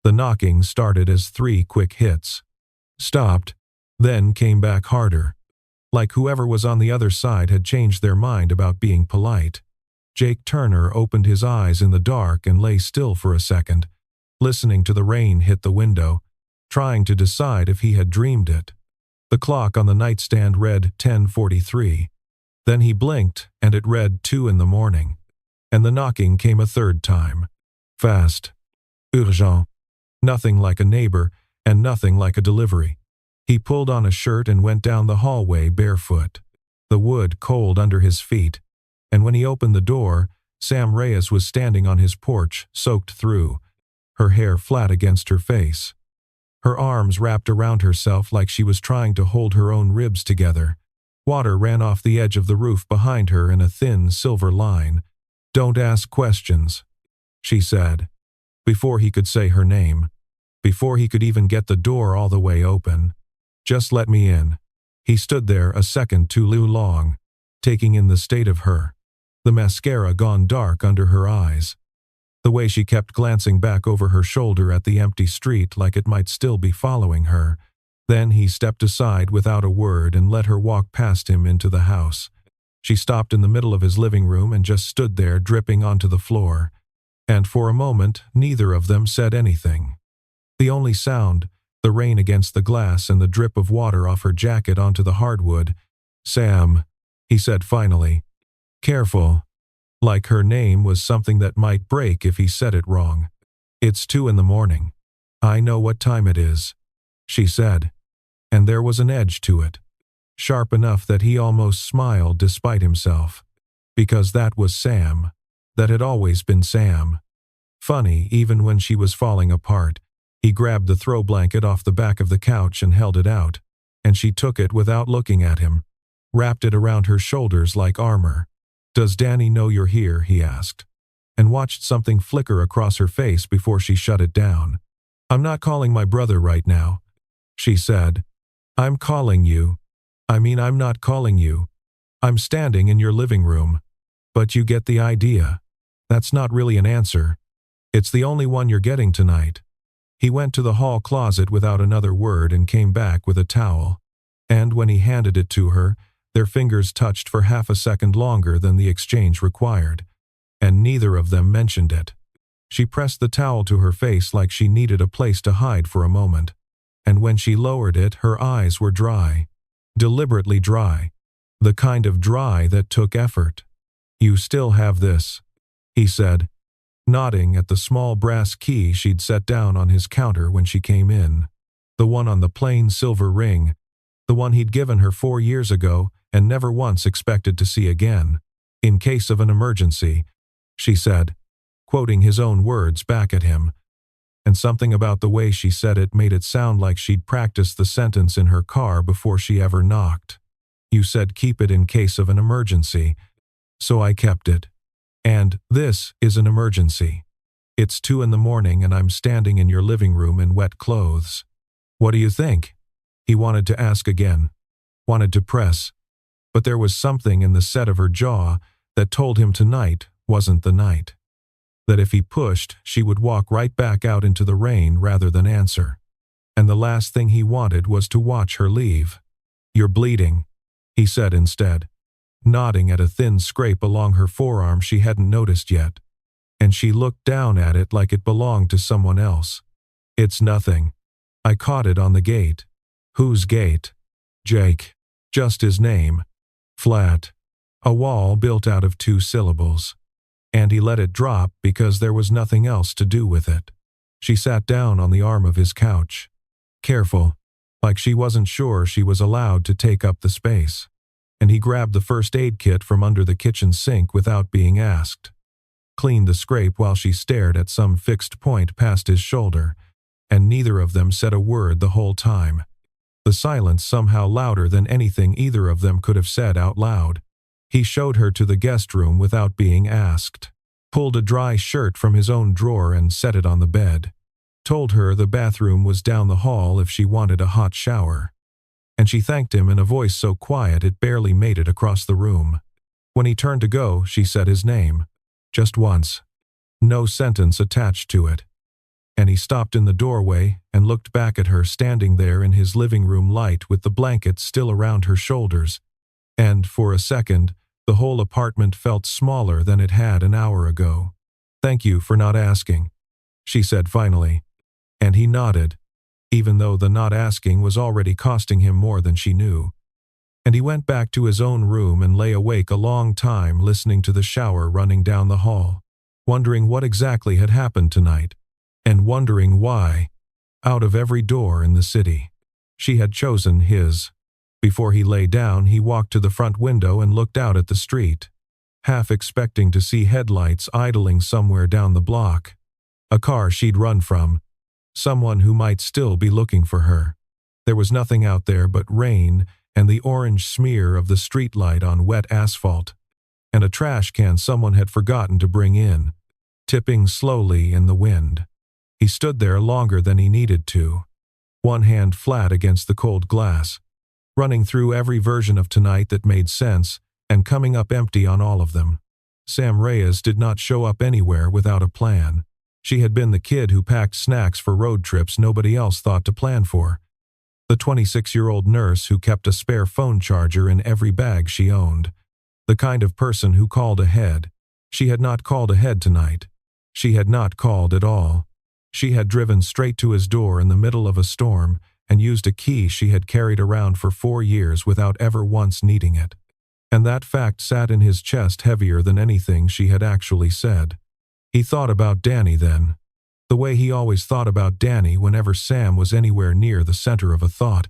The knocking started as 3 quick hits, stopped, then came back harder. Like whoever was on the other side had changed their mind about being polite. Jake Turner opened his eyes in the dark and lay still for a second, listening to the rain hit the window, trying to decide if he had dreamed it. The clock on the nightstand read 10:43. Then he blinked, and it read 2 in the morning. And the knocking came a third time. Fast. Urgent. Nothing like a neighbor, and nothing like a delivery. He pulled on a shirt and went down the hallway barefoot, the wood cold under his feet, and when he opened the door, Sam Reyes was standing on his porch, soaked through, her hair flat against her face. Her arms wrapped around herself like she was trying to hold her own ribs together. Water ran off the edge of the roof behind her in a thin silver line. "Don't ask questions," she said, before he could say her name, before he could even get the door all the way open. "Just let me in." He stood there a second too long, taking in the state of her, the mascara gone dark under her eyes, the way she kept glancing back over her shoulder at the empty street like it might still be following her. Then he stepped aside without a word and let her walk past him into the house. She stopped in the middle of his living room and just stood there dripping onto the floor. And for a moment, neither of them said anything. The only sound, the rain against the glass and the drip of water off her jacket onto the hardwood. "Sam," he said finally. "Careful." Like her name was something that might break if he said it wrong. "It's 2 in the morning. I know what time it is," she said. And there was an edge to it, sharp enough that he almost smiled despite himself. Because that was Sam. That had always been Sam. Funny, even when she was falling apart. He grabbed the throw blanket off the back of the couch and held it out, and she took it without looking at him, wrapped it around her shoulders like armor. "Does Danny know you're here?" he asked, and watched something flicker across her face before she shut it down. "I'm not calling my brother right now," she said. "I'm calling you. I'm not calling you. I'm standing in your living room. But you get the idea. That's not really an answer. It's the only one you're getting tonight." He went to the hall closet without another word and came back with a towel. And when he handed it to her, their fingers touched for half a second longer than the exchange required. And neither of them mentioned it. She pressed the towel to her face like she needed a place to hide for a moment. And when she lowered it, her eyes were dry. Deliberately dry. The kind of dry that took effort. "You still have this," he said, nodding at the small brass key she'd set down on his counter when she came in. The one on the plain silver ring. The one he'd given her 4 years ago and never once expected to see again. "In case of an emergency," she said, quoting his own words back at him. And something about the way she said it made it sound like she'd practiced the sentence in her car before she ever knocked. "You said keep it in case of an emergency. So I kept it. And this is an emergency. It's 2 in the morning and I'm standing in your living room in wet clothes. What do you think?" He wanted to ask again. Wanted to press. But there was something in the set of her jaw that told him tonight wasn't the night. That if he pushed, she would walk right back out into the rain rather than answer. And the last thing he wanted was to watch her leave. "You're bleeding," he said instead, nodding at a thin scrape along her forearm she hadn't noticed yet. And she looked down at it like it belonged to someone else. "It's nothing. I caught it on the gate." "Whose gate?" "Jake. Just his name. Flat. A wall built out of 2 syllables. And he let it drop because there was nothing else to do with it." She sat down on the arm of his couch. Careful, like she wasn't sure she was allowed to take up the space. And he grabbed the first aid kit from under the kitchen sink without being asked. Cleaned the scrape while she stared at some fixed point past his shoulder, and neither of them said a word the whole time. The silence somehow louder than anything either of them could have said out loud. He showed her to the guest room without being asked. Pulled a dry shirt from his own drawer and set it on the bed. Told her the bathroom was down the hall if she wanted a hot shower. And she thanked him in a voice so quiet it barely made it across the room. When he turned to go, she said his name. Just once. No sentence attached to it. and he stopped in the doorway and looked back at her standing there in his living room light with the blanket still around her shoulders, and, for a second, the whole apartment felt smaller than it had an hour ago. "Thank you for not asking," she said finally, and he nodded, even though the not asking was already costing him more than she knew. And he went back to his own room and lay awake a long time listening to the shower running down the hall, wondering what exactly had happened tonight, and wondering why, out of every door in the city, she had chosen his. Before he lay down, he walked to the front window and looked out at the street, half expecting to see headlights idling somewhere down the block. A car she'd run from. Someone who might still be looking for her. There was nothing out there but rain and the orange smear of the streetlight on wet asphalt, and a trash can someone had forgotten to bring in, tipping slowly in the wind. He stood there longer than he needed to, one hand flat against the cold glass, running through every version of tonight that made sense and coming up empty on all of them. Sam Reyes did not show up anywhere without a plan. She had been the kid who packed snacks for road trips nobody else thought to plan for. The 26-year-old nurse who kept a spare phone charger in every bag she owned. The kind of person who called ahead. She had not called ahead tonight. She had not called at all. She had driven straight to his door in the middle of a storm and used a key she had carried around for 4 years without ever once needing it. And that fact sat in his chest heavier than anything she had actually said. He thought about Danny then, the way he always thought about Danny whenever Sam was anywhere near the center of a thought,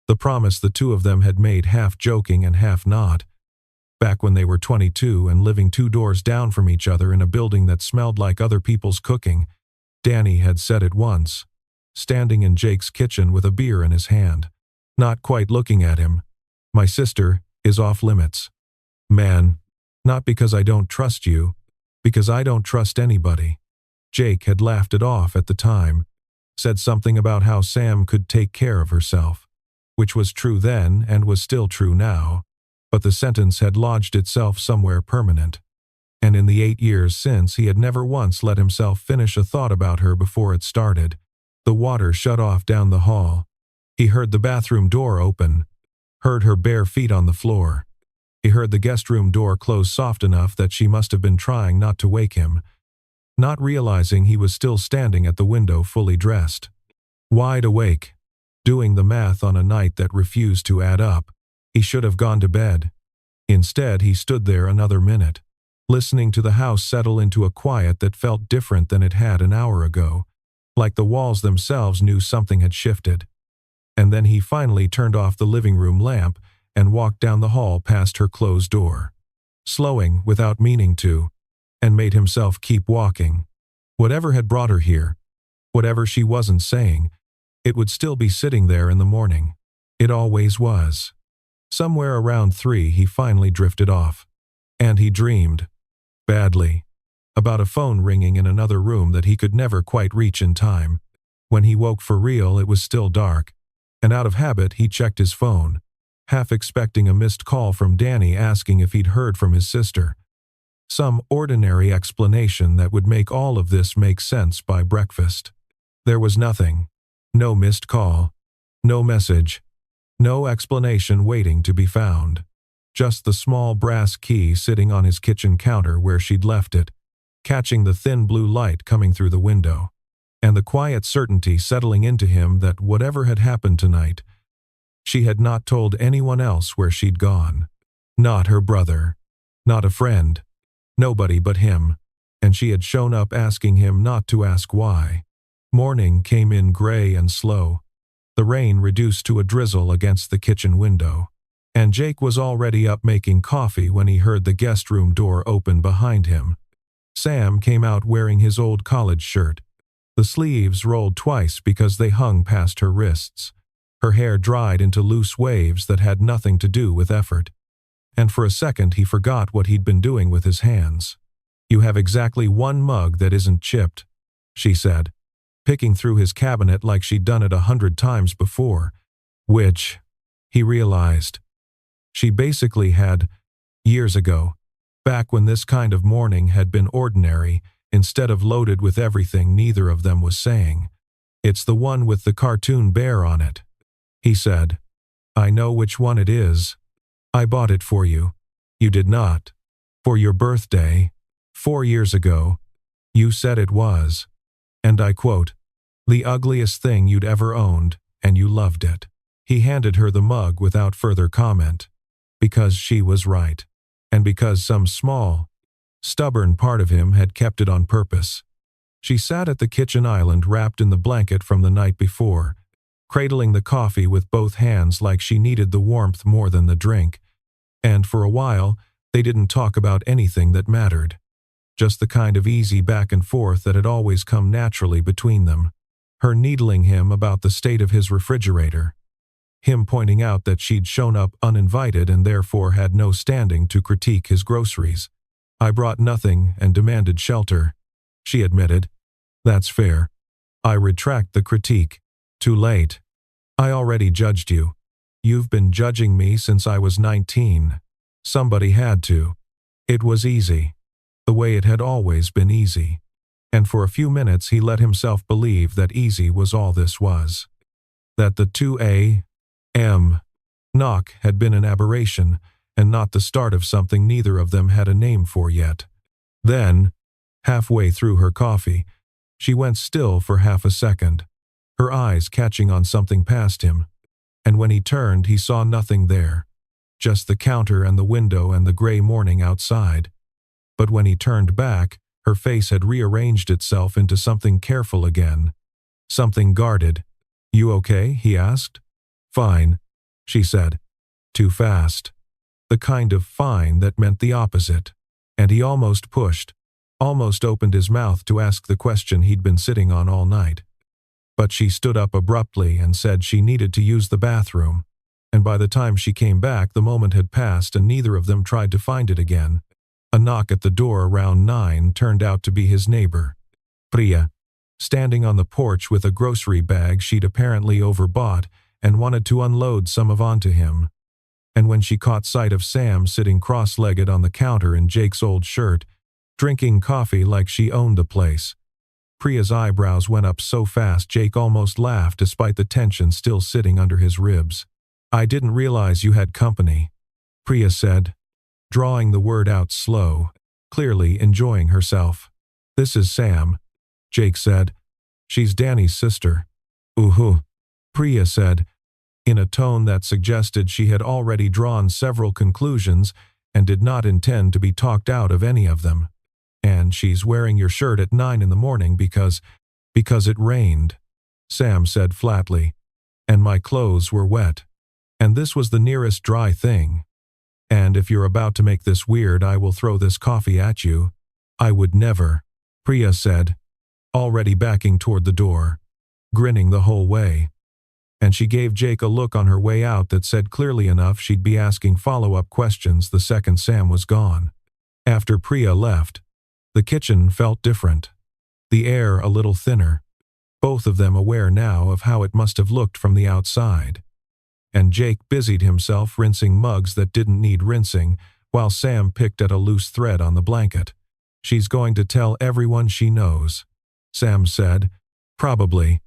the promise the two of them had made half joking and half not. Back when they were 22 and living 2 doors down from each other in a building that smelled like other people's cooking, Danny had said it once, standing in Jake's kitchen with a beer in his hand, not quite looking at him. "My sister is off limits. Man, not because I don't trust you, because I don't trust anybody." Jake had laughed it off at the time, said something about how Sam could take care of herself, which was true then and was still true now, but the sentence had lodged itself somewhere permanent. And in the 8 years since, he had never once let himself finish a thought about her before it started. The water shut off down the hall. He heard the bathroom door open, heard her bare feet on the floor. He heard the guest room door close soft enough that she must have been trying not to wake him, not realizing he was still standing at the window fully dressed. Wide awake, doing the math on a night that refused to add up. He should have gone to bed. Instead, he stood there another minute, listening to the house settle into a quiet that felt different than it had an hour ago, like the walls themselves knew something had shifted. And then he finally turned off the living room lamp and walked down the hall past her closed door, slowing without meaning to, and made himself keep walking. Whatever had brought her here, whatever she wasn't saying, it would still be sitting there in the morning. It always was. Somewhere around 3 he finally drifted off. And he dreamed, badly, about a phone ringing in another room that he could never quite reach in time. When he woke for real, it was still dark, and out of habit he checked his phone, half expecting a missed call from Danny asking if he'd heard from his sister. Some ordinary explanation that would make all of this make sense by breakfast. There was nothing. No missed call. No message. No explanation waiting to be found. Just the small brass key sitting on his kitchen counter where she'd left it, catching the thin blue light coming through the window, and the quiet certainty settling into him that whatever had happened tonight, she had not told anyone else where she'd gone. Not her brother. Not a friend. Nobody but him. And she had shown up asking him not to ask why. Morning came in gray and slow. The rain reduced to a drizzle against the kitchen window. And Jake was already up making coffee when he heard the guest room door open behind him. Sam came out wearing his old college shirt. The sleeves rolled twice because they hung past her wrists. Her hair dried into loose waves that had nothing to do with effort. And for a second he forgot what he'd been doing with his hands. "You have exactly 1 mug that isn't chipped," she said, picking through his cabinet like she'd done it 100 times before, which, he realized, she basically had, years ago, back when this kind of morning had been ordinary instead of loaded with everything neither of them was saying. "It's the one with the cartoon bear on it," he said. "I know which one it is. I bought it for you." "You did not. For your birthday, 4 years ago. You said it was, and I quote, the ugliest thing you'd ever owned, and you loved it." He handed her the mug without further comment. Because she was right. And because some small, stubborn part of him had kept it on purpose. She sat at the kitchen island wrapped in the blanket from the night before, cradling the coffee with both hands like she needed the warmth more than the drink. And for a while, they didn't talk about anything that mattered. Just the kind of easy back and forth that had always come naturally between them. Her needling him about the state of his refrigerator. Him pointing out that she'd shown up uninvited and therefore had no standing to critique his groceries. "I brought nothing and demanded shelter," she admitted. "That's fair. I retract the critique. Too late. I already judged you. You've been judging me since I was 19. Somebody had to. It was easy. The way it had always been easy." And for a few minutes he let himself believe that easy was all this was. That the 2 a.m. knock had been an aberration, and not the start of something neither of them had a name for yet. Then, halfway through her coffee, she went still for half a second, her eyes catching on something past him. And when he turned, he saw nothing there. Just the counter and the window and the gray morning outside. But when he turned back, her face had rearranged itself into something careful again. Something guarded. "You okay?" he asked. "Fine," she said. Too fast. The kind of fine that meant the opposite. And he almost pushed, almost opened his mouth to ask the question he'd been sitting on all night. But she stood up abruptly and said she needed to use the bathroom. And by the time she came back, the moment had passed and neither of them tried to find it again. A knock at the door around 9 turned out to be his neighbor, Priya, standing on the porch with a grocery bag she'd apparently overbought and wanted to unload some of onto him. And when she caught sight of Sam sitting cross-legged on the counter in Jake's old shirt, drinking coffee like she owned the place, Priya's eyebrows went up so fast Jake almost laughed despite the tension still sitting under his ribs. "I didn't realize you had company," Priya said, drawing the word out slow, clearly enjoying herself. "This is Sam," Jake said. "She's Danny's sister." "Ooh," Priya said, in a tone that suggested she had already drawn several conclusions and did not intend to be talked out of any of them. "And she's wearing your shirt at 9 in the morning because it rained," Sam said flatly. "And my clothes were wet. And this was the nearest dry thing. And if you're about to make this weird, I will throw this coffee at you." "I would never," Priya said, already backing toward the door, grinning the whole way. And she gave Jake a look on her way out that said clearly enough she'd be asking follow-up questions the second Sam was gone. After Priya left, the kitchen felt different. The air a little thinner, both of them aware now of how it must have looked from the outside. And Jake busied himself rinsing mugs that didn't need rinsing, while Sam picked at a loose thread on the blanket. "She's going to tell everyone she knows," Sam said. "Probably.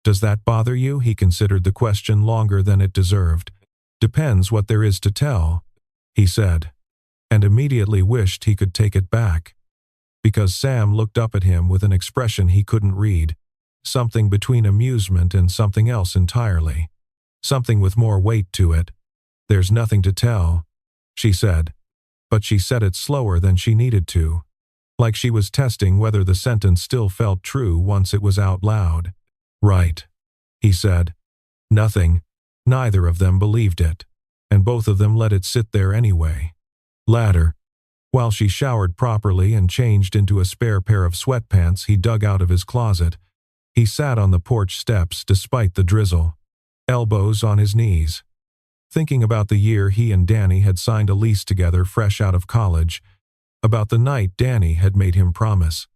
Does that bother you?" He considered the question longer than it deserved. "Depends what there is to tell," he said, and immediately wished he could take it back. Because Sam looked up at him with an expression he couldn't read, something between amusement and something else entirely. Something with more weight to it. "There's nothing to tell," she said. But she said it slower than she needed to, like she was testing whether the sentence still felt true once it was out loud. "Right," he said. Nothing. Neither of them believed it, and both of them let it sit there anyway. Later, while she showered properly and changed into a spare pair of sweatpants he dug out of his closet, he sat on the porch steps despite the drizzle, elbows on his knees, thinking about the year he and Danny had signed a lease together fresh out of college, about the night Danny had made him promise,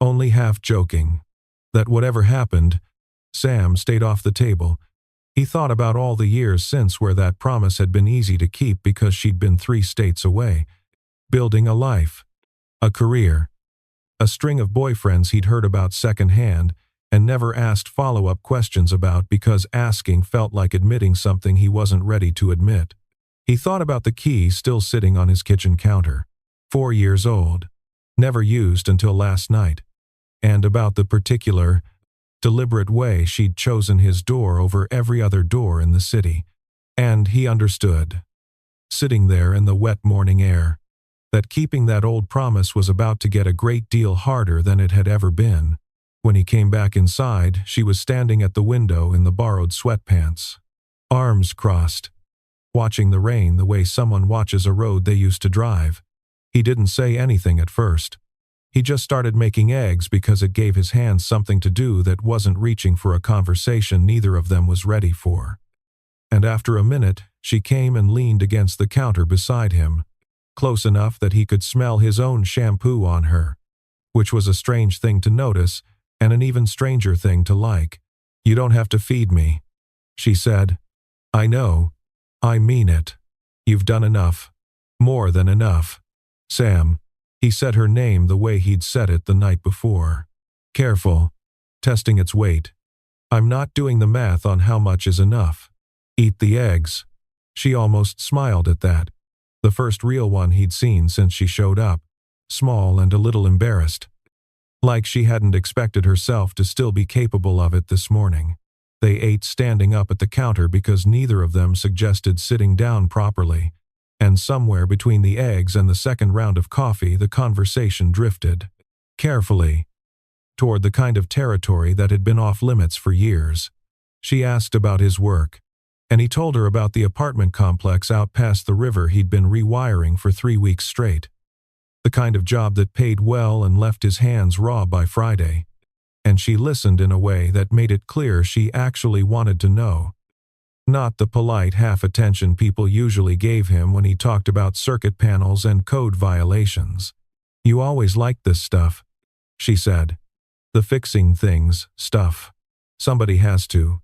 only half joking, that whatever happened, Sam stayed off the table. He thought about all the years since where that promise had been easy to keep because she'd been 3 states away, building a life, a career, A string of boyfriends he'd heard about secondhand and never asked follow-up questions about because asking felt like admitting something he wasn't ready to admit. He thought about the key still sitting on his kitchen counter, 4 years old, never used until last night, and about the particular, deliberate way she'd chosen his door over every other door in the city. And he understood, sitting there in the wet morning air, that keeping that old promise was about to get a great deal harder than it had ever been. When he came back inside, she was standing at the window in the borrowed sweatpants, arms crossed, watching the rain the way someone watches a road they used to drive. He didn't say anything at first. He just started making eggs because it gave his hands something to do that wasn't reaching for a conversation neither of them was ready for. And after a minute, she came and leaned against the counter beside him, close enough that he could smell his own shampoo on her, which was a strange thing to notice and an even stranger thing to like. "You don't have to feed me," she said. "I know. I mean it. You've done enough. More than enough." Sam. He said her name the way he'd said it the night before. Careful. Testing its weight. "I'm not doing the math on how much is enough. Eat the eggs." She almost smiled at that. The first real one he'd seen since she showed up, small and a little embarrassed. Like she hadn't expected herself to still be capable of it this morning. They ate standing up at the counter because neither of them suggested sitting down properly, and somewhere between the eggs and the second round of coffee the conversation drifted, carefully, toward the kind of territory that had been off limits for years. She asked about his work, and he told her about the apartment complex out past the river he'd been rewiring for 3 weeks straight. The kind of job that paid well and left his hands raw by Friday. And she listened in a way that made it clear she actually wanted to know. Not the polite half-attention people usually gave him when he talked about circuit panels and code violations. "You always liked this stuff," she said. "The fixing things stuff. Somebody has to.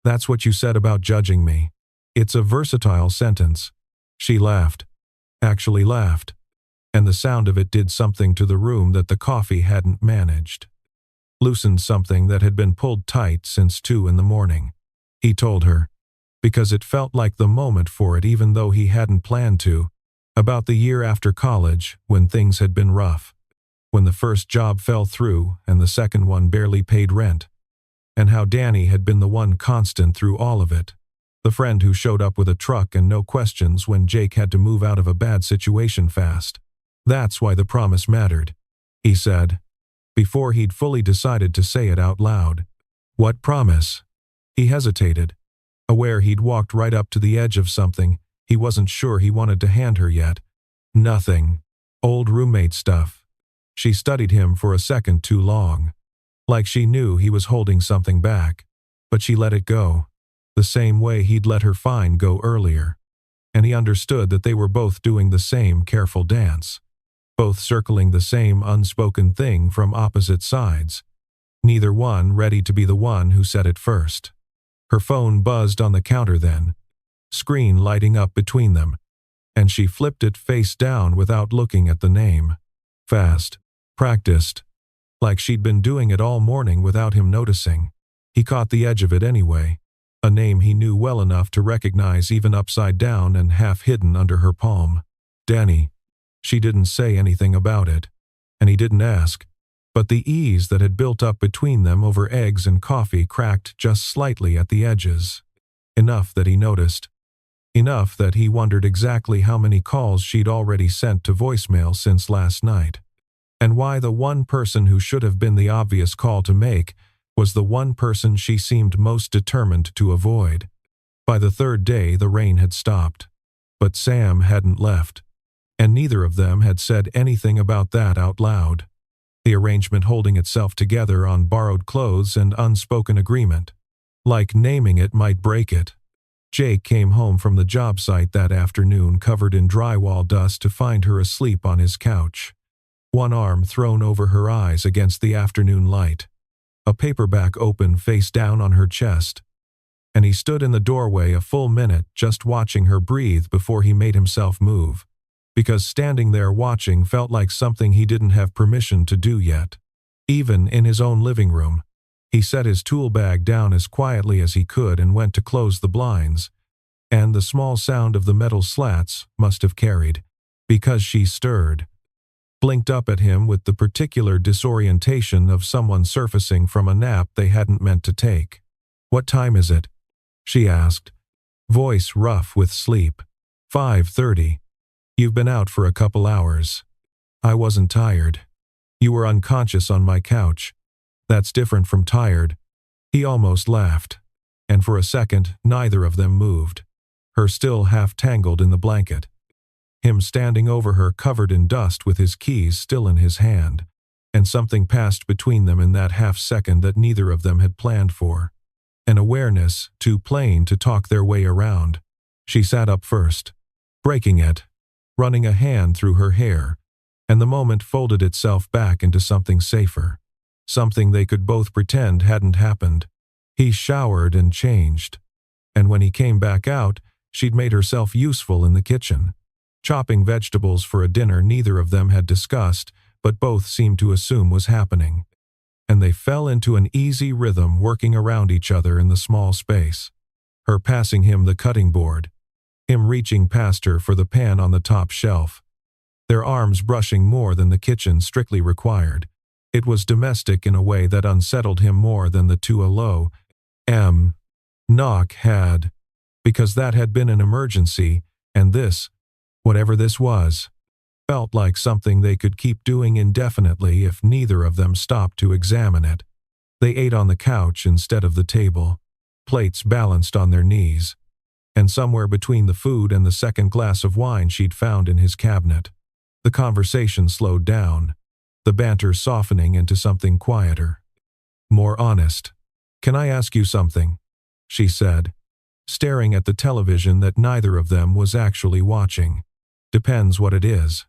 That's what you said about judging me." It's a versatile sentence. She laughed. Actually laughed. And the sound of it did something to the room that the coffee hadn't managed. Loosened something that had been pulled tight since 2 in the morning. He told her, because it felt like the moment for it even though he hadn't planned to, about the year after college when things had been rough. When the first job fell through and the second one barely paid rent. And how Danny had been the one constant through all of it. The friend who showed up with a truck and no questions when Jake had to move out of a bad situation fast. That's why the promise mattered, he said, before he'd fully decided to say it out loud. What promise? He hesitated, aware he'd walked right up to the edge of something he wasn't sure he wanted to hand her yet. Nothing. Old roommate stuff. She studied him for a second too long. Like she knew he was holding something back. But she let it go. The same way he'd let her fine go earlier. And he understood that they were both doing the same careful dance. Both circling the same unspoken thing from opposite sides. Neither one ready to be the one who said it first. Her phone buzzed on the counter then, screen lighting up between them, and she flipped it face down without looking at the name. Fast. Practiced. Like she'd been doing it all morning without him noticing. He caught the edge of it anyway. A name he knew well enough to recognize even upside down and half hidden under her palm. Danny. She didn't say anything about it, and he didn't ask, but the ease that had built up between them over eggs and coffee cracked just slightly at the edges. Enough that he noticed. Enough that he wondered exactly how many calls she'd already sent to voicemail since last night, and why the one person who should have been the obvious call to make was the one person she seemed most determined to avoid. By the third day the rain had stopped, but Sam hadn't left. And neither of them had said anything about that out loud. The arrangement holding itself together on borrowed clothes and unspoken agreement. Like naming it might break it. Jake came home from the job site that afternoon covered in drywall dust to find her asleep on his couch. One arm thrown over her eyes against the afternoon light. A paperback open face down on her chest. And he stood in the doorway a full minute just watching her breathe before he made himself move. because standing there watching felt like something he didn't have permission to do yet. Even in his own living room, he set his tool bag down as quietly as he could and went to close the blinds, and the small sound of the metal slats must have carried, because she stirred, blinked up at him with the particular disorientation of someone surfacing from a nap they hadn't meant to take. "What time is it?" she asked, voice rough with sleep. 5:30. "You've been out for a couple hours." "I wasn't tired. You were unconscious on my couch. That's different from tired." He almost laughed, and for a second neither of them moved, her still half tangled in the blanket, him standing over her covered in dust with his keys still in his hand, and something passed between them in that half-second that neither of them had planned for. An awareness too plain to talk their way around. She sat up first, breaking it, running a hand through her hair, and the moment folded itself back into something safer, something they could both pretend hadn't happened. He showered and changed, and when he came back out, she'd made herself useful in the kitchen, chopping vegetables for a dinner neither of them had discussed, but both seemed to assume was happening. And they fell into an easy rhythm working around each other in the small space. Her passing him the cutting board, him reaching past her for the pan on the top shelf, their arms brushing more than the kitchen strictly required. It was domestic in a way that unsettled him more than the to a low knock had, because that had been an emergency, and this, whatever this was, felt like something they could keep doing indefinitely if neither of them stopped to examine it. They ate on the couch instead of the table, plates balanced on their knees, and somewhere between the food and the second glass of wine she'd found in his cabinet, the conversation slowed down, the banter softening into something quieter, more honest. "Can I ask you something?" she said, staring at the television that neither of them was actually watching. "Depends what it is.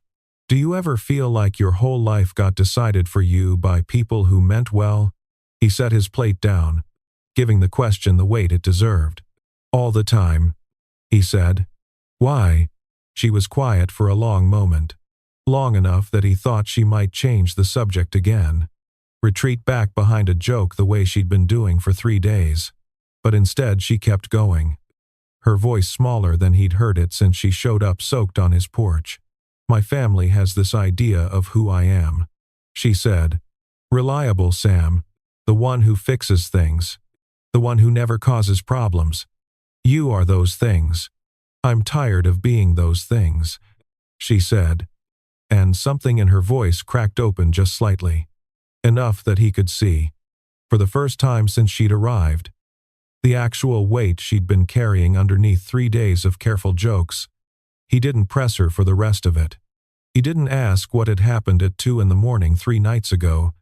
Do you ever feel like your whole life got decided for you by people who meant well?" He set his plate down, giving the question the weight it deserved. "All the time," he said. "Why?" She was quiet for a long moment, long enough that he thought she might change the subject again, retreat back behind a joke the way she'd been doing for 3 days. But instead she kept going, her voice smaller than he'd heard it since she showed up soaked on his porch. "My family has this idea of who I am," she said. "Reliable Sam, the one who fixes things, the one who never causes problems. You are those things. I'm tired of being those things," she said, and something in her voice cracked open just slightly, enough that he could see, for the first time since she'd arrived, the actual weight she'd been carrying underneath 3 days of careful jokes. He didn't press her for the rest of it. He didn't ask what had happened at 2 a.m. 3 nights ago,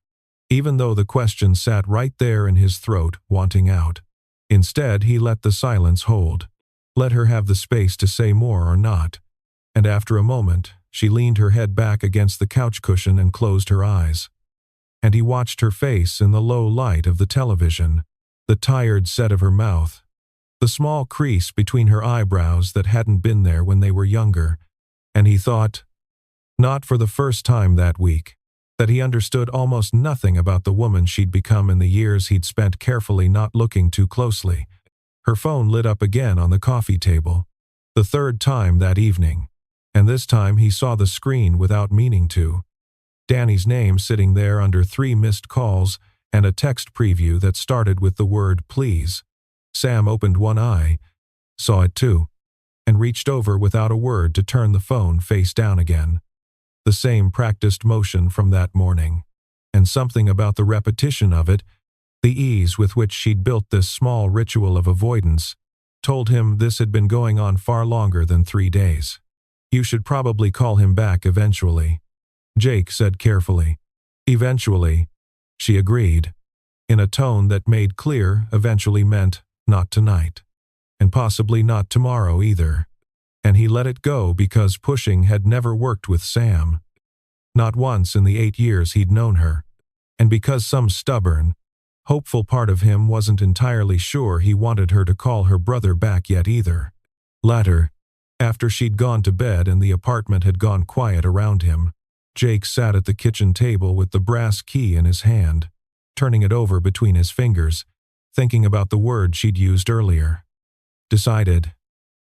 even though the question sat right there in his throat, wanting out. Instead, he let the silence hold, let her have the space to say more or not, and after a moment, she leaned her head back against the couch cushion and closed her eyes. And he watched her face in the low light of the television, the tired set of her mouth, the small crease between her eyebrows that hadn't been there when they were younger, and he thought, not for the first time that week, that he understood almost nothing about the woman she'd become in the years he'd spent carefully not looking too closely. Her phone lit up again on the coffee table, the third time that evening, and this time he saw the screen without meaning to. Danny's name sitting there under 3 missed calls and a text preview that started with the word please. Sam opened one eye, saw it too, and reached over without a word to turn the phone face down again. The same practiced motion from that morning, and something about the repetition of it, the ease with which she'd built this small ritual of avoidance, told him this had been going on far longer than 3 days. "You should probably call him back eventually," Jake said carefully. "Eventually," she agreed, in a tone that made clear eventually meant not tonight, and possibly not tomorrow either. And he let it go because pushing had never worked with Sam. Not once in the 8 years he'd known her, and because some stubborn, hopeful part of him wasn't entirely sure he wanted her to call her brother back yet either. Later, After she'd gone to bed and the apartment had gone quiet around him, Jake sat at the kitchen table with the brass key in his hand, turning it over between his fingers, thinking about the word she'd used earlier. Decided.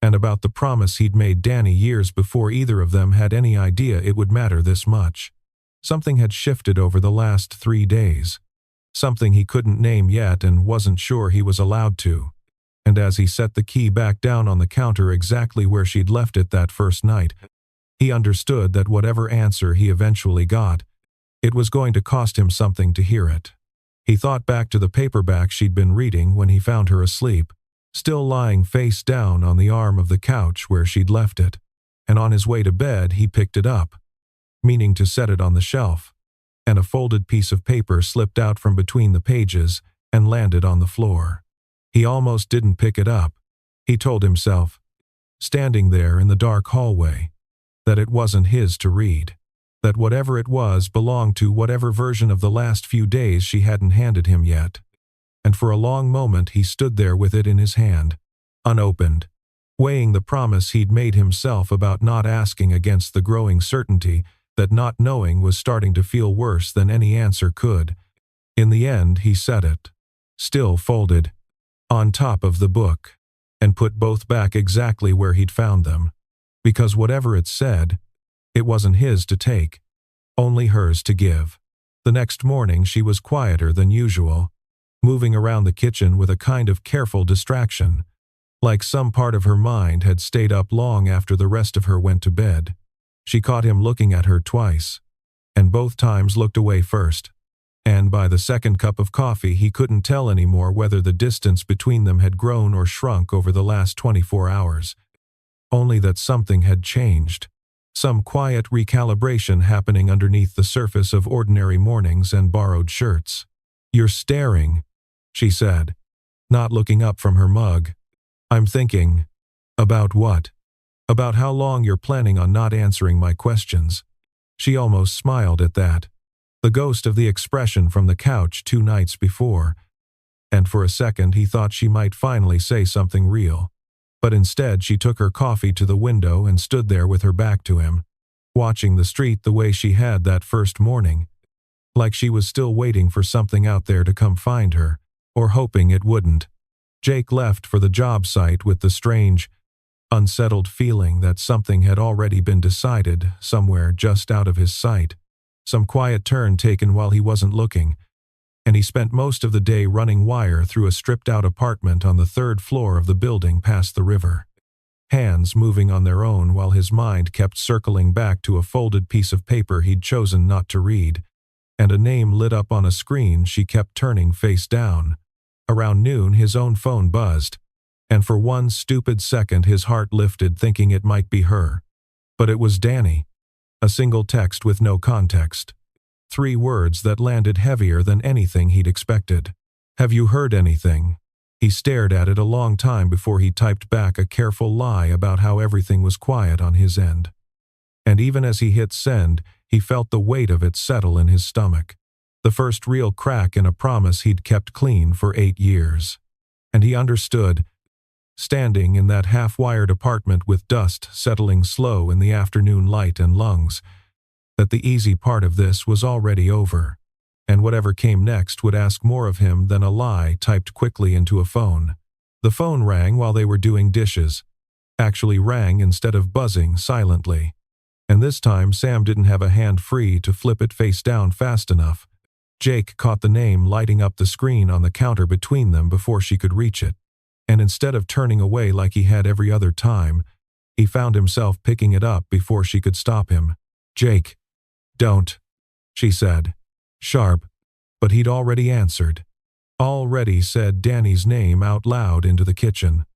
And about the promise he'd made Danny years before either of them had any idea it would matter this much. Something had shifted over the last 3 days. Something he couldn't name yet and wasn't sure he was allowed to. And as he set the key back down on the counter exactly where she'd left it that first night, he understood that whatever answer he eventually got, it was going to cost him something to hear it. He thought back to the paperback she'd been reading when he found her asleep, still lying face down on the arm of the couch where she'd left it, and on his way to bed he picked it up, meaning to set it on the shelf, and a folded piece of paper slipped out from between the pages and landed on the floor. He almost didn't pick it up, he told himself, standing there in the dark hallway, that it wasn't his to read, that whatever it was belonged to whatever version of the last few days she hadn't handed him yet. And for a long moment he stood there with it in his hand, unopened, weighing the promise he'd made himself about not asking against the growing certainty that not knowing was starting to feel worse than any answer could. In the end he set it, still folded, on top of the book, and put both back exactly where he'd found them, because whatever it said, it wasn't his to take, only hers to give. The next morning she was quieter than usual, moving around the kitchen with a kind of careful distraction, like some part of her mind had stayed up long after the rest of her went to bed. She caught him looking at her twice, and both times looked away first, and by the second cup of coffee he couldn't tell anymore whether the distance between them had grown or shrunk over the last 24 hours, only that something had changed, some quiet recalibration happening underneath the surface of ordinary mornings and borrowed shirts. "You're staring," she said, not looking up from her mug. "I'm thinking." "About what?" "About how long you're planning on not answering my questions." She almost smiled at that, the ghost of the expression from the couch 2 nights before, and for a second he thought she might finally say something real. But instead she took her coffee to the window and stood there with her back to him, watching the street the way she had that first morning, like she was still waiting for something out there to come find her, or hoping it wouldn't. Jake left for the job site with the strange, unsettled feeling that something had already been decided somewhere just out of his sight, some quiet turn taken while he wasn't looking, and he spent most of the day running wire through a stripped-out apartment on the 3rd floor of the building past the river, hands moving on their own while his mind kept circling back to a folded piece of paper he'd chosen not to read, and a name lit up on a screen she kept turning face down. Around noon his own phone buzzed, and for one stupid second his heart lifted thinking it might be her. But it was Danny. A single text with no context. 3 words that landed heavier than anything he'd expected. "Have you heard anything?" He stared at it a long time before he typed back a careful lie about how everything was quiet on his end. And even as he hit send, he felt the weight of it settle in his stomach. The first real crack in a promise he'd kept clean for 8 years. And he understood, standing in that half-wired apartment with dust settling slow in the afternoon light and lungs, that the easy part of this was already over, and whatever came next would ask more of him than a lie typed quickly into a phone. The phone rang while they were doing dishes, actually rang instead of buzzing silently, and this time Sam didn't have a hand free to flip it face down fast enough. Jake caught the name lighting up the screen on the counter between them before she could reach it, and instead of turning away like he had every other time, he found himself picking it up before she could stop him. "Jake. Don't," she said, sharp, but he'd already answered. Already said Danny's name out loud into the kitchen,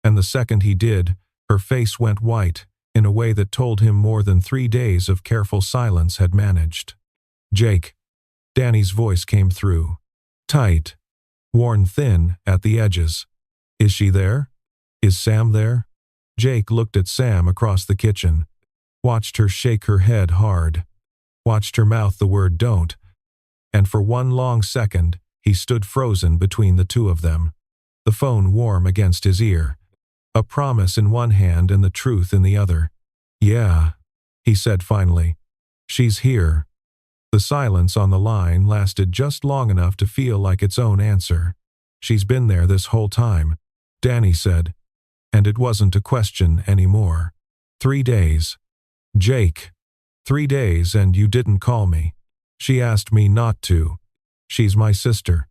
and the second he did, her face went white in a way that told him more than 3 days of careful silence had managed. "Jake." Danny's voice came through, tight, worn thin at the edges. "Is she there? Is Sam there?" Jake looked at Sam across the kitchen, watched her shake her head hard, watched her mouth the word "don't," and for one long second he stood frozen between the two of them, the phone warm against his ear, a promise in one hand and the truth in the other. "Yeah," he said finally. "She's here." The silence on the line lasted just long enough to feel like its own answer. "She's been there this whole time," Danny said. And it wasn't a question anymore. 3 days. "Jake, 3 days and you didn't call me." "She asked me not to. She's my sister."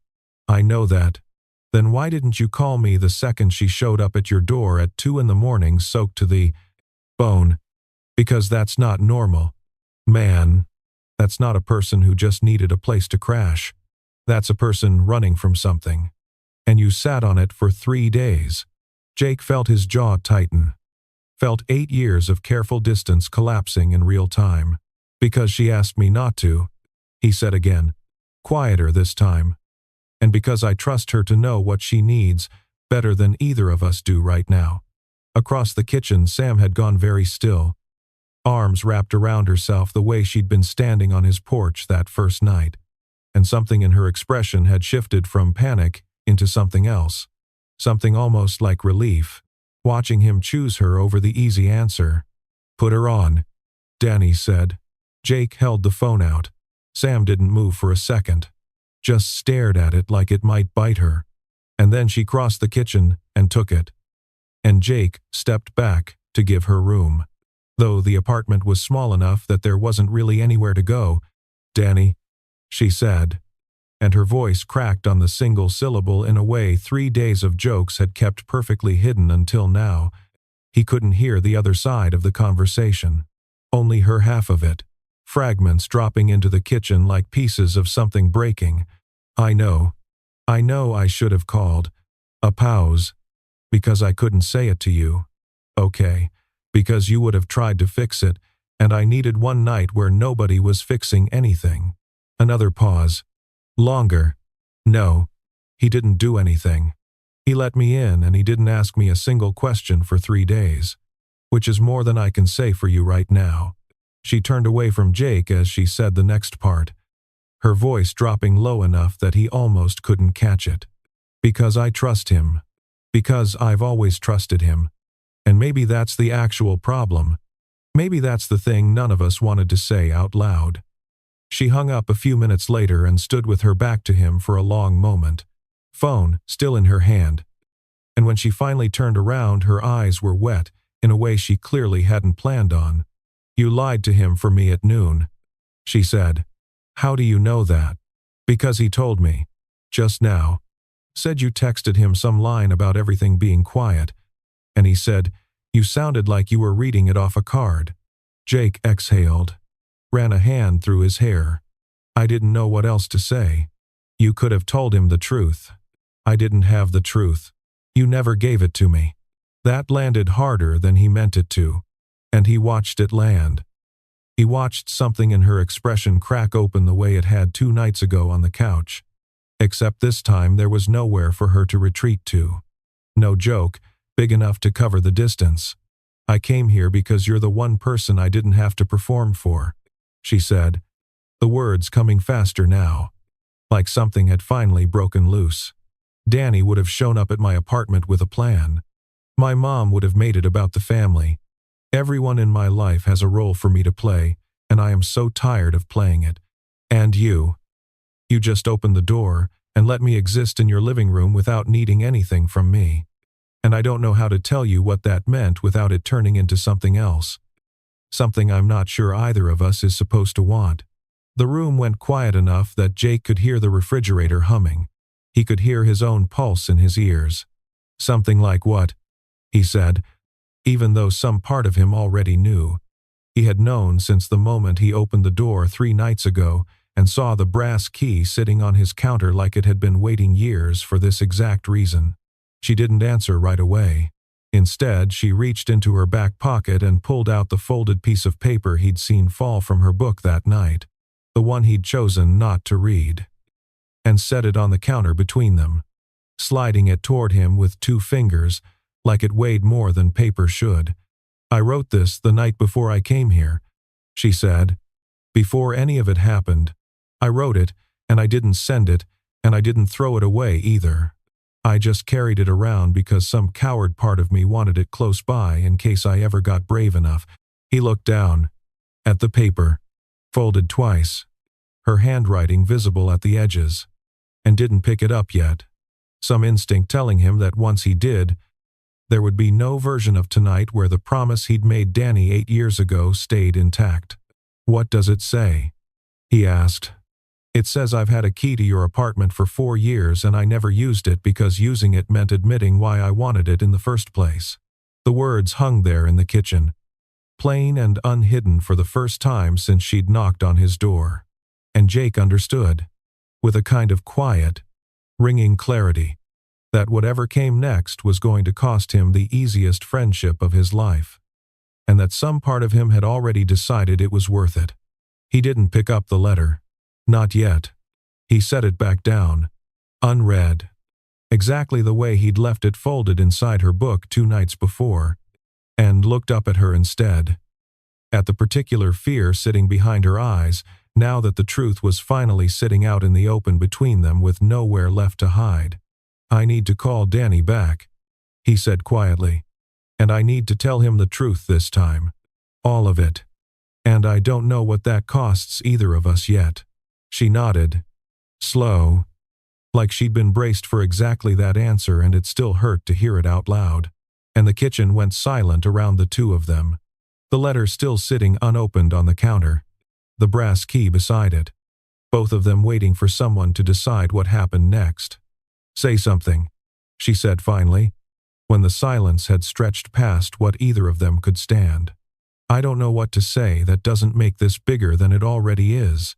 "I know that." "Then why didn't you call me the second she showed up at your door at 2 in the morning soaked to the bone?" "Because that's not normal. Man, that's not a person who just needed a place to crash. That's a person running from something. And you sat on it for 3 days." Jake felt his jaw tighten. Felt 8 years of careful distance collapsing in real time. "Because she asked me not to," he said again, quieter this time. "And because I trust her to know what she needs better than either of us do right now." Across the kitchen, Sam had gone very still, arms wrapped around herself the way she'd been standing on his porch that first night. And something in her expression had shifted from panic into something else. Something almost like relief, watching him choose her over the easy answer. "Put her on," Danny said. Jake held the phone out. Sam didn't move for a second, just stared at it like it might bite her. And then she crossed the kitchen and took it. And Jake stepped back to give her room. Though the apartment was small enough that there wasn't really anywhere to go. "Danny," she said. And her voice cracked on the single syllable in a way 3 days of jokes had kept perfectly hidden until now. He couldn't hear the other side of the conversation. Only her half of it. Fragments dropping into the kitchen like pieces of something breaking. I know I should have called." A pause. "Because I couldn't say it to you." "Okay. Because you would have tried to fix it, and I needed one night where nobody was fixing anything." Another pause. "Longer." "No. He didn't do anything. He let me in and he didn't ask me a single question for 3 days. Which is more than I can say for you right now." She turned away from Jake as she said the next part, her voice dropping low enough that he almost couldn't catch it. "Because I trust him. Because I've always trusted him. And maybe that's the actual problem. Maybe that's the thing none of us wanted to say out loud." She hung up a few minutes later and stood with her back to him for a long moment, phone still in her hand. And when she finally turned around, her eyes were wet in a way she clearly hadn't planned on. "You lied to him for me at noon," she said. "How do you know that?" "Because he told me. Just now. Said you texted him some line about everything being quiet. And he said, you sounded like you were reading it off a card." Jake exhaled, ran a hand through his hair. "I didn't know what else to say." "You could have told him the truth." "I didn't have the truth. You never gave it to me." That landed harder than he meant it to. And he watched it land. He watched something in her expression crack open the way it had 2 nights ago on the couch. Except this time there was nowhere for her to retreat to. No joke big enough to cover the distance. "I came here because you're the one person I didn't have to perform for," she said, the words coming faster now, like something had finally broken loose. "Danny would have shown up at my apartment with a plan. My mom would have made it about the family. Everyone in my life has a role for me to play, and I am so tired of playing it. And you just opened the door and let me exist in your living room without needing anything from me. And I don't know how to tell you what that meant without it turning into something else. Something I'm not sure either of us is supposed to want." The room went quiet enough that Jake could hear the refrigerator humming. He could hear his own pulse in his ears. "Something like what?" he said, even though some part of him already knew. He had known since the moment he opened the door 3 nights ago and saw the brass key sitting on his counter like it had been waiting years for this exact reason. She didn't answer right away. Instead, she reached into her back pocket and pulled out the folded piece of paper he'd seen fall from her book that night, the one he'd chosen not to read, and set it on the counter between them, sliding it toward him with 2 fingers, like it weighed more than paper should. "I wrote this the night before I came here," she said. "Before any of it happened. I wrote it, and I didn't send it, and I didn't throw it away either. I just carried it around because some coward part of me wanted it close by in case I ever got brave enough." He looked down at the paper, folded twice, her handwriting visible at the edges, and didn't pick it up yet. Some instinct telling him that once he did, there would be no version of tonight where the promise he'd made Danny 8 years ago stayed intact. "What does it say?" he asked. "It says I've had a key to your apartment for 4 years and I never used it because using it meant admitting why I wanted it in the first place." The words hung there in the kitchen, plain and unhidden for the first time since she'd knocked on his door. And Jake understood, with a kind of quiet, ringing clarity, that whatever came next was going to cost him the easiest friendship of his life, and that some part of him had already decided it was worth it. He didn't pick up the letter. Not yet. He set it back down, unread, exactly the way he'd left it folded inside her book 2 nights before, and looked up at her instead, at the particular fear sitting behind her eyes, now that the truth was finally sitting out in the open between them with nowhere left to hide. "I need to call Danny back," he said quietly. "And I need to tell him the truth this time. All of it. And I don't know what that costs either of us yet." She nodded, slow, like she'd been braced for exactly that answer and it still hurt to hear it out loud. And the kitchen went silent around the two of them, the letter still sitting unopened on the counter, the brass key beside it, both of them waiting for someone to decide what happened next. "Say something," she said finally, when the silence had stretched past what either of them could stand. "I don't know what to say that doesn't make this bigger than it already is.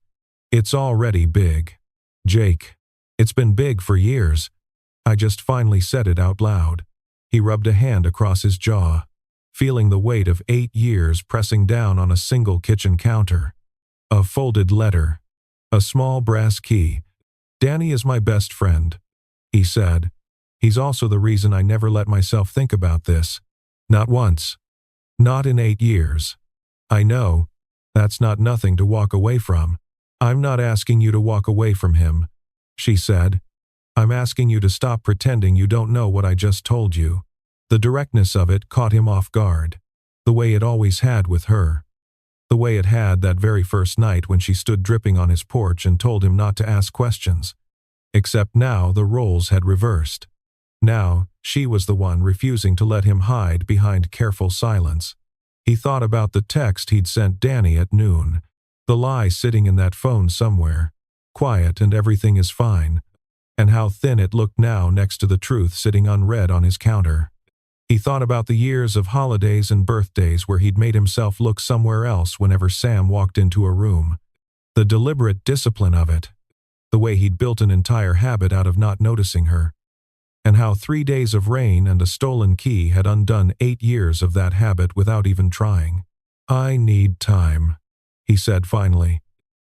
It's already big. Jake. It's been big for years. I just finally said it out loud." He rubbed a hand across his jaw, feeling the weight of 8 years pressing down on a single kitchen counter. A folded letter. A small brass key. "Danny is my best friend," he said. "He's also the reason I never let myself think about this. Not once. Not in 8 years. I know. That's not nothing to walk away from." "I'm not asking you to walk away from him," she said. "I'm asking you to stop pretending you don't know what I just told you." The directness of it caught him off guard, the way it always had with her. The way it had that very first night when she stood dripping on his porch and told him not to ask questions. Except now the roles had reversed. Now, she was the one refusing to let him hide behind careful silence. He thought about the text he'd sent Danny at noon, the lie sitting in that phone somewhere, quiet and everything is fine, and how thin it looked now next to the truth sitting unread on his counter. He thought about the years of holidays and birthdays where he'd made himself look somewhere else whenever Sam walked into a room. The deliberate discipline of it. The way he'd built an entire habit out of not noticing her. And how 3 days of rain and a stolen key had undone 8 years of that habit without even trying. "I need time," he said finally.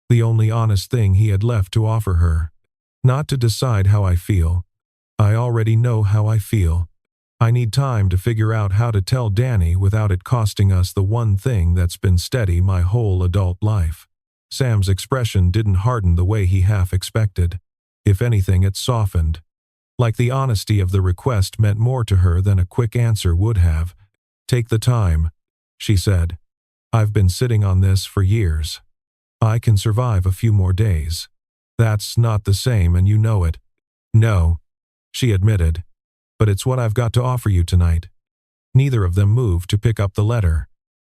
The only honest thing he had left to offer her. "Not to decide how I feel. I already know how I feel. I need time to figure out how to tell Danny without it costing us the one thing that's been steady my whole adult life." Sam's expression didn't harden the way he half expected. If anything, it softened. Like the honesty of the request meant more to her than a quick answer would have. "Take the time," she said. "I've been sitting on this for years. I can survive a few more days." "That's not the same and you know it." "No," she admitted. "But it's what I've got to offer you tonight." Neither of them moved to pick up the letter.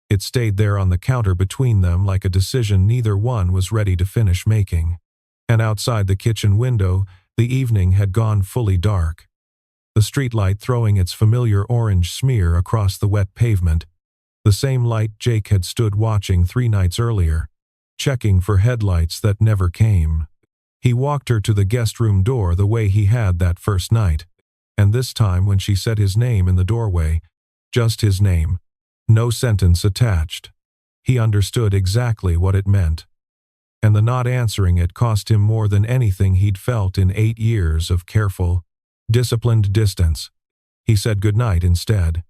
It stayed there on the counter between them like a decision neither one was ready to finish making. And outside the kitchen window, the evening had gone fully dark. The streetlight throwing its familiar orange smear across the wet pavement. The same light Jake had stood watching 3 nights earlier, checking for headlights that never came. He walked her to the guest room door the way he had that first night. And this time when she said his name in the doorway, just his name, no sentence attached, he understood exactly what it meant. And the not answering it cost him more than anything he'd felt in 8 years of careful, disciplined distance. He said goodnight instead,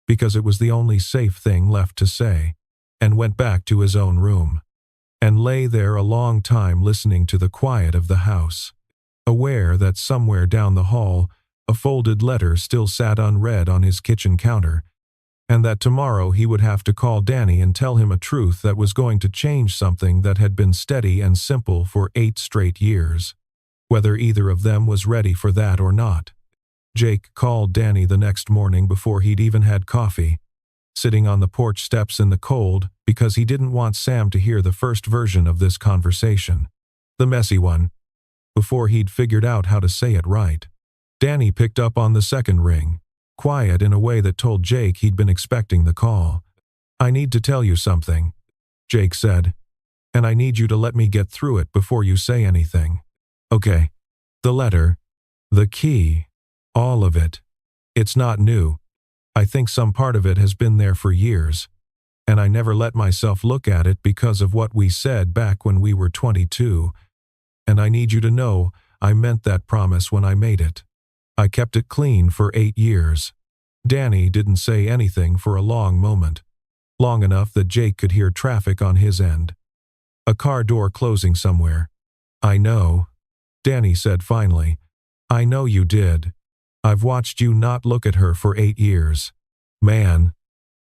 because it was the only safe thing left to say, and went back to his own room, and lay there a long time listening to the quiet of the house, aware that somewhere down the hall, A folded letter still sat unread on his kitchen counter, and that tomorrow he would have to call Danny and tell him a truth that was going to change something that had been steady and simple for 8 straight years. Whether either of them was ready for that or not. Jake called Danny the next morning before he'd even had coffee, sitting on the porch steps in the cold because he didn't want Sam to hear the first version of this conversation, the messy one, before he'd figured out how to say it right. Danny picked up on the second ring, quiet in a way that told Jake he'd been expecting the call. "I need to tell you something," Jake said, "and I need you to let me get through it before you say anything." "Okay." "The letter, the key, all of it. It's not new. I think some part of it has been there for years, and I never let myself look at it because of what we said back when we were 22, and I need you to know I meant that promise when I made it. I kept it clean for 8 years. Danny didn't say anything for a long moment, long enough that Jake could hear traffic on his end. A car door closing somewhere. "I know," Danny said finally. "I know you did. I've watched you not look at her for 8 years. Man,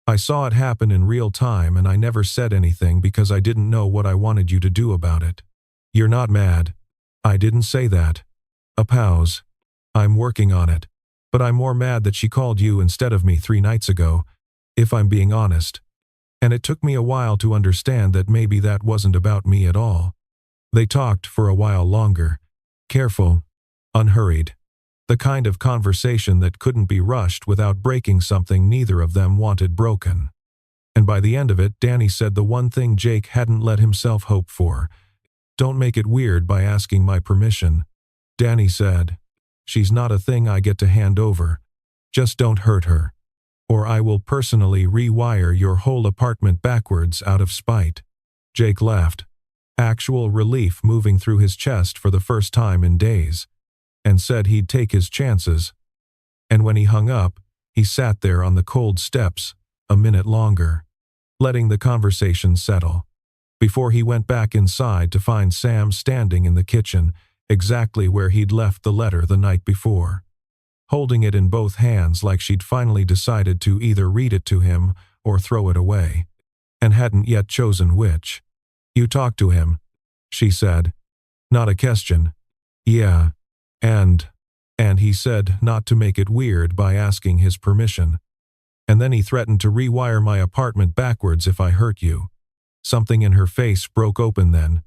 I saw it happen in real time and I never said anything because I didn't know what I wanted you to do about it. You're not mad." "I didn't say that." A pause. "I'm working on it, but I'm more mad that she called you instead of me 3 nights ago, if I'm being honest. And it took me a while to understand that maybe that wasn't about me at all." They talked for a while longer, careful, unhurried. The kind of conversation that couldn't be rushed without breaking something neither of them wanted broken. And by the end of it, Danny said the one thing Jake hadn't let himself hope for. "Don't make it weird by asking my permission." Danny said, "She's not a thing I get to hand over. Just don't hurt her, or I will personally rewire your whole apartment backwards out of spite." Jake laughed, actual relief moving through his chest for the first time in days, and said he'd take his chances. And when he hung up, he sat there on the cold steps a minute longer, letting the conversation settle, before he went back inside to find Sam standing in the kitchen, exactly where he'd left the letter the night before, holding it in both hands like she'd finally decided to either read it to him or throw it away, and hadn't yet chosen which. "You talked to him," she said. "Not a question." "Yeah. And he said not to make it weird by asking his permission. And then he threatened to rewire my apartment backwards if I hurt you." Something in her face broke open then.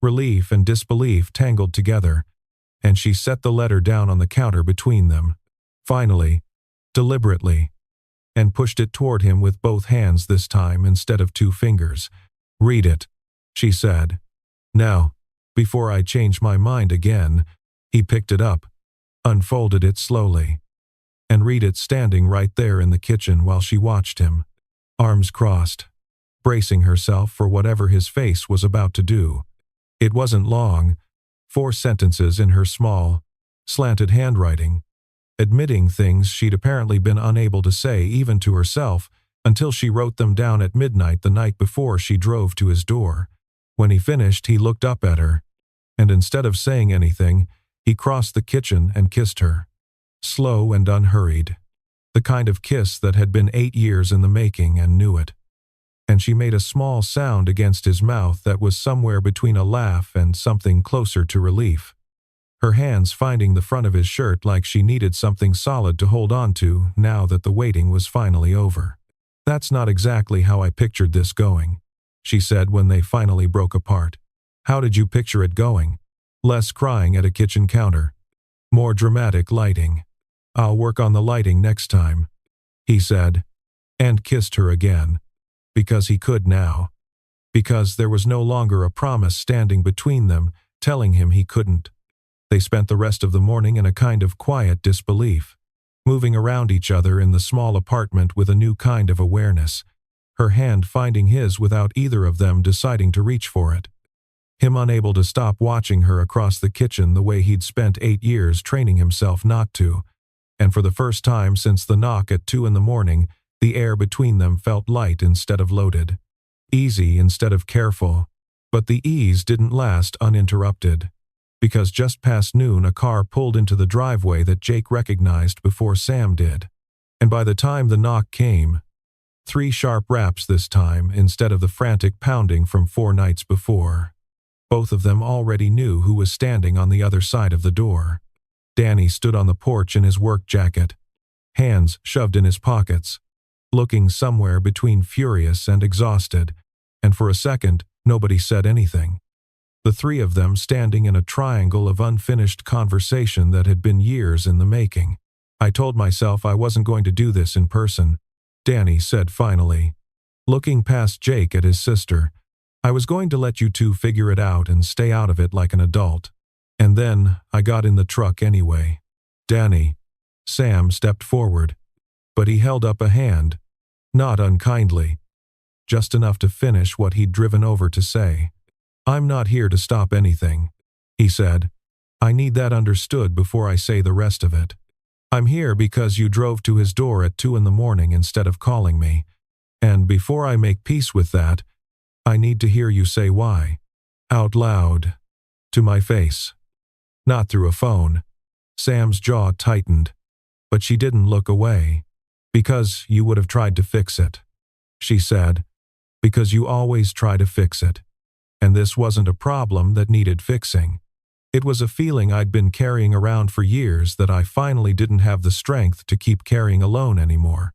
Relief and disbelief tangled together, and she set the letter down on the counter between them, finally, deliberately, and pushed it toward him with both hands this time instead of 2 fingers. "Read it," she said. "Now, before I change my mind again." He picked it up, unfolded it slowly, and read it standing right there in the kitchen while she watched him, arms crossed, bracing herself for whatever his face was about to do. It wasn't long, 4 sentences in her small, slanted handwriting, admitting things she'd apparently been unable to say even to herself until she wrote them down at midnight the night before she drove to his door. When he finished, he looked up at her, and instead of saying anything, he crossed the kitchen and kissed her, slow and unhurried, the kind of kiss that had been 8 years in the making and knew it. And she made a small sound against his mouth that was somewhere between a laugh and something closer to relief, her hands finding the front of his shirt like she needed something solid to hold on to now that the waiting was finally over. "That's not exactly how I pictured this going," she said when they finally broke apart. "How did you picture it going?" "Less crying at a kitchen counter. More dramatic lighting." "I'll work on the lighting next time," he said, and kissed her again. Because he could now. Because there was no longer a promise standing between them, telling him he couldn't. They spent the rest of the morning in a kind of quiet disbelief, moving around each other in the small apartment with a new kind of awareness, her hand finding his without either of them deciding to reach for it. Him unable to stop watching her across the kitchen the way he'd spent 8 years training himself not to, and for the first time since the knock at 2 in the morning, the air between them felt light instead of loaded, easy instead of careful, but the ease didn't last uninterrupted. because just past noon a car pulled into the driveway that Jake recognized before Sam did. And by the time the knock came, 3 sharp raps this time instead of the frantic pounding from 4 nights before. Both of them already knew who was standing on the other side of the door. Danny stood on the porch in his work jacket, hands shoved in his pockets, looking somewhere between furious and exhausted, and for a second nobody said anything. The 3 of them standing in a triangle of unfinished conversation that had been years in the making. "I told myself I wasn't going to do this in person," Danny said finally, looking past Jake at his sister. "I was going to let you 2 figure it out and stay out of it like an adult. And then I got in the truck anyway." "Danny." Sam stepped forward, but he held up a hand, not unkindly, just enough to finish what he'd driven over to say. "I'm not here to stop anything," he said. "I need that understood before I say the rest of it. I'm here because you drove to his door at 2 in the morning instead of calling me. And before I make peace with that, I need to hear you say why. Out loud. To my face. Not through a phone." Sam's jaw tightened, but she didn't look away. "Because you would have tried to fix it," she said. "Because you always try to fix it. And this wasn't a problem that needed fixing. It was a feeling I'd been carrying around for years that I finally didn't have the strength to keep carrying alone anymore.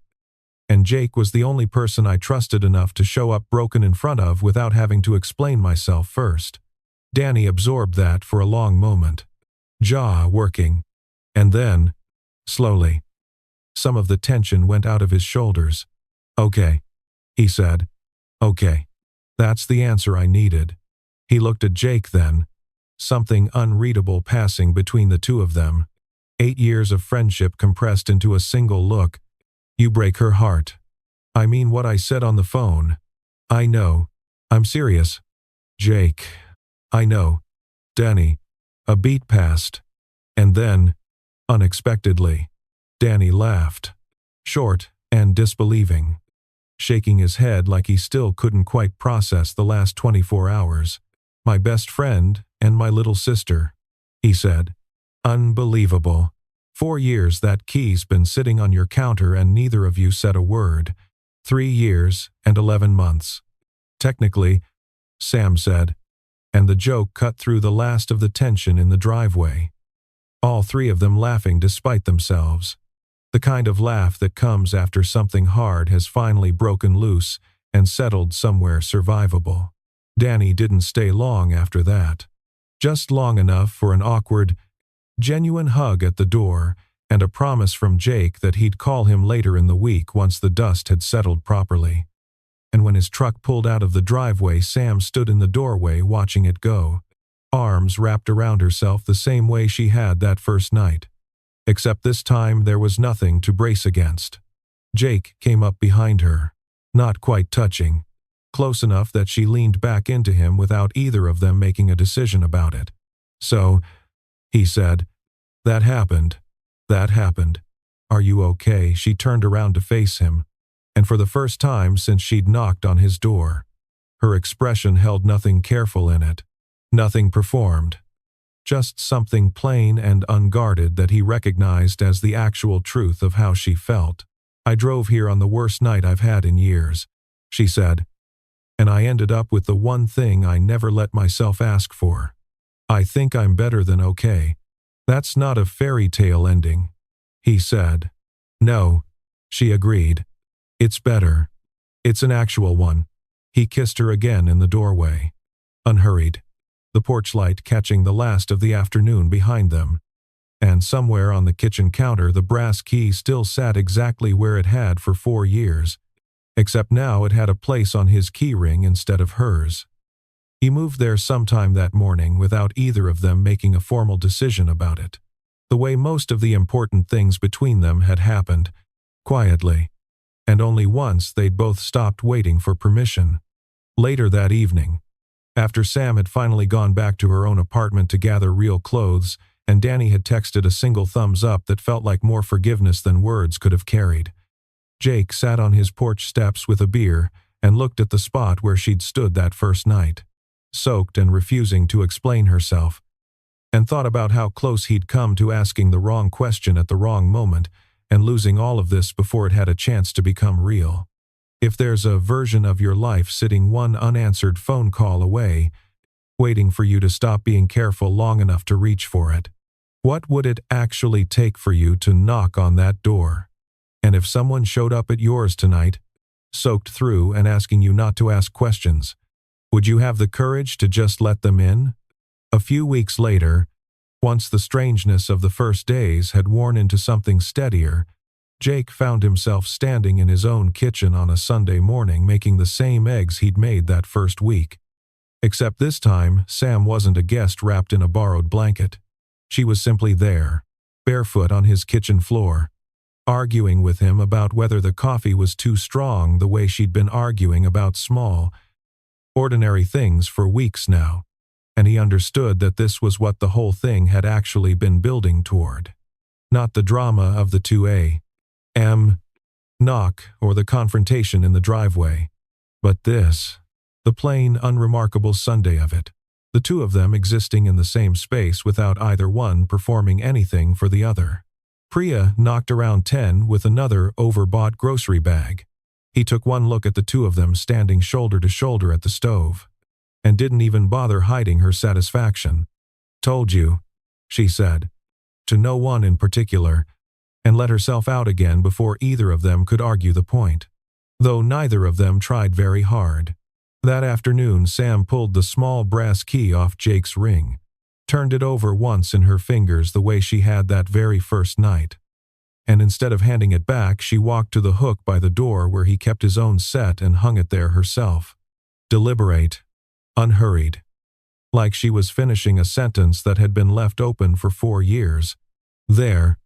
And Jake was the only person I trusted enough to show up broken in front of without having to explain myself first." Danny absorbed that for a long moment, jaw working. And then, slowly, some of the tension went out of his shoulders. "Okay," he said. "Okay. That's the answer I needed." He looked at Jake then, something unreadable passing between the 2 of them. 8 years of friendship compressed into a single look. "You break her heart. I mean what I said on the phone. I know. I'm serious." "Jake." "I know." "Danny." A beat passed. And then, unexpectedly, Danny laughed, short and disbelieving, shaking his head like he still couldn't quite process the last 24 hours. "My best friend and my little sister," he said. "Unbelievable. 4 years that key's been sitting on your counter and neither of you said a word. 3 years and 11 months. Technically," Sam said, and the joke cut through the last of the tension in the driveway. All 3 of them laughing despite themselves. The kind of laugh that comes after something hard has finally broken loose and settled somewhere survivable. Danny didn't stay long after that. Just long enough for an awkward, genuine hug at the door and a promise from Jake that he'd call him later in the week once the dust had settled properly. And when his truck pulled out of the driveway, Sam stood in the doorway watching it go, arms wrapped around herself the same way she had that first night. Except this time there was nothing to brace against. Jake came up behind her, not quite touching, close enough that she leaned back into him without either of them making a decision about it. "So," he said, "that happened. That happened. Are you okay?" She turned around to face him, and for the first time since she'd knocked on his door, her expression held nothing careful in it, nothing performed. Just something plain and unguarded that he recognized as the actual truth of how she felt. "I drove here on the worst night I've had in years," she said. "And I ended up with the one thing I never let myself ask for. I think I'm better than okay." "That's not a fairy tale ending," he said. "No," she agreed. "It's better. It's an actual one." He kissed her again in the doorway, unhurried, the porch light catching the last of the afternoon behind them. And somewhere on the kitchen counter the brass key still sat exactly where it had for 4 years, except now it had a place on his key ring instead of hers. He moved there sometime that morning without either of them making a formal decision about it, the way most of the important things between them had happened, quietly, and only once they'd both stopped waiting for permission. Later that evening, after Sam had finally gone back to her own apartment to gather real clothes, and Danny had texted a single thumbs up that felt like more forgiveness than words could have carried, Jake sat on his porch steps with a beer and looked at the spot where she'd stood that first night, soaked and refusing to explain herself. and thought about how close he'd come to asking the wrong question at the wrong moment and losing all of this before it had a chance to become real. If there's a version of your life sitting one unanswered phone call away, waiting for you to stop being careful long enough to reach for it, what would it actually take for you to knock on that door? And if someone showed up at yours tonight, soaked through and asking you not to ask questions, would you have the courage to just let them in? A few weeks later, once the strangeness of the first days had worn into something steadier, Jake found himself standing in his own kitchen on a Sunday morning making the same eggs he'd made that first week. Except this time, Sam wasn't a guest wrapped in a borrowed blanket. She was simply there, barefoot on his kitchen floor, arguing with him about whether the coffee was too strong the way she'd been arguing about small, ordinary things for weeks now. And he understood that this was what the whole thing had actually been building toward. Not the drama of the 2 a.m. knock or the confrontation in the driveway, but this, the plain, unremarkable Sunday of it, the two of them existing in the same space without either one performing anything for the other. Priya knocked around 10 with another overbought grocery bag. He took one look at the two of them standing shoulder to shoulder at the stove, and didn't even bother hiding her satisfaction. "Told you," she said, to no one in particular, and let herself out again before either of them could argue the point, though neither of them tried very hard. That afternoon, Sam pulled the small brass key off Jake's ring, turned it over once in her fingers the way she had that very first night, and instead of handing it back, she walked to the hook by the door where he kept his own set and hung it there herself. Deliberate, unhurried, like she was finishing a sentence that had been left open for 4 years. "There,"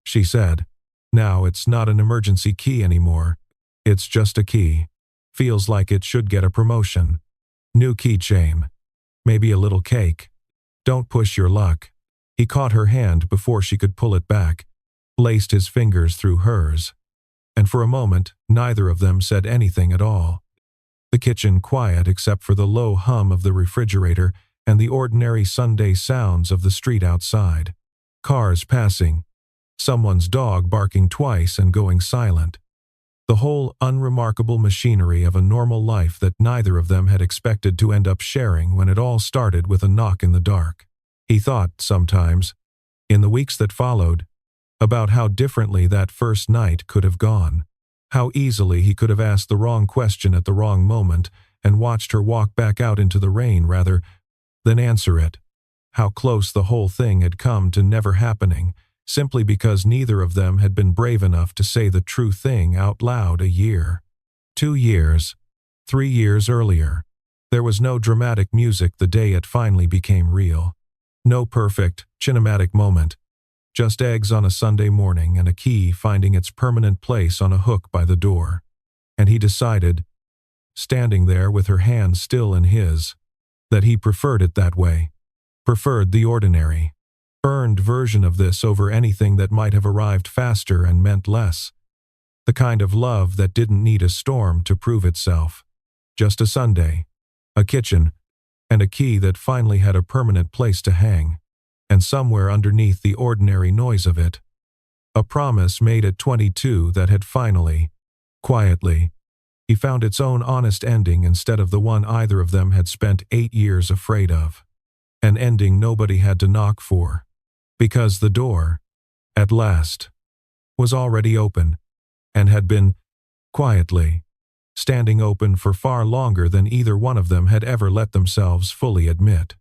she said. "Now it's not an emergency key anymore. It's just a key. Feels like it should get a promotion. New keychain. Maybe a little cake. Don't push your luck." He caught her hand before she could pull it back, laced his fingers through hers, and for a moment neither of them said anything at all. The kitchen quiet except for the low hum of the refrigerator and the ordinary Sunday sounds of the street outside. Cars passing, someone's dog barking twice and going silent. The whole unremarkable machinery of a normal life that neither of them had expected to end up sharing when it all started with a knock in the dark. He thought, sometimes, in the weeks that followed, about how differently that first night could have gone. How easily he could have asked the wrong question at the wrong moment and watched her walk back out into the rain rather than answer it. How close the whole thing had come to never happening, simply because neither of them had been brave enough to say the true thing out loud 1 year. 2 years. 3 years earlier. There was no dramatic music the day it finally became real. No perfect, cinematic moment. Just eggs on a Sunday morning and a key finding its permanent place on a hook by the door. And he decided, standing there with her hand still in his, that he preferred it that way. Preferred the ordinary, earned version of this over anything that might have arrived faster and meant less. The kind of love that didn't need a storm to prove itself. Just a Sunday, a kitchen, and a key that finally had a permanent place to hang. And somewhere underneath the ordinary noise of it, a promise made at 22 that had finally, quietly, he found its own honest ending instead of the one either of them had spent 8 years afraid of. An ending nobody had to knock for. Because the door, at last, was already open, and had been, quietly, standing open for far longer than either one of them had ever let themselves fully admit.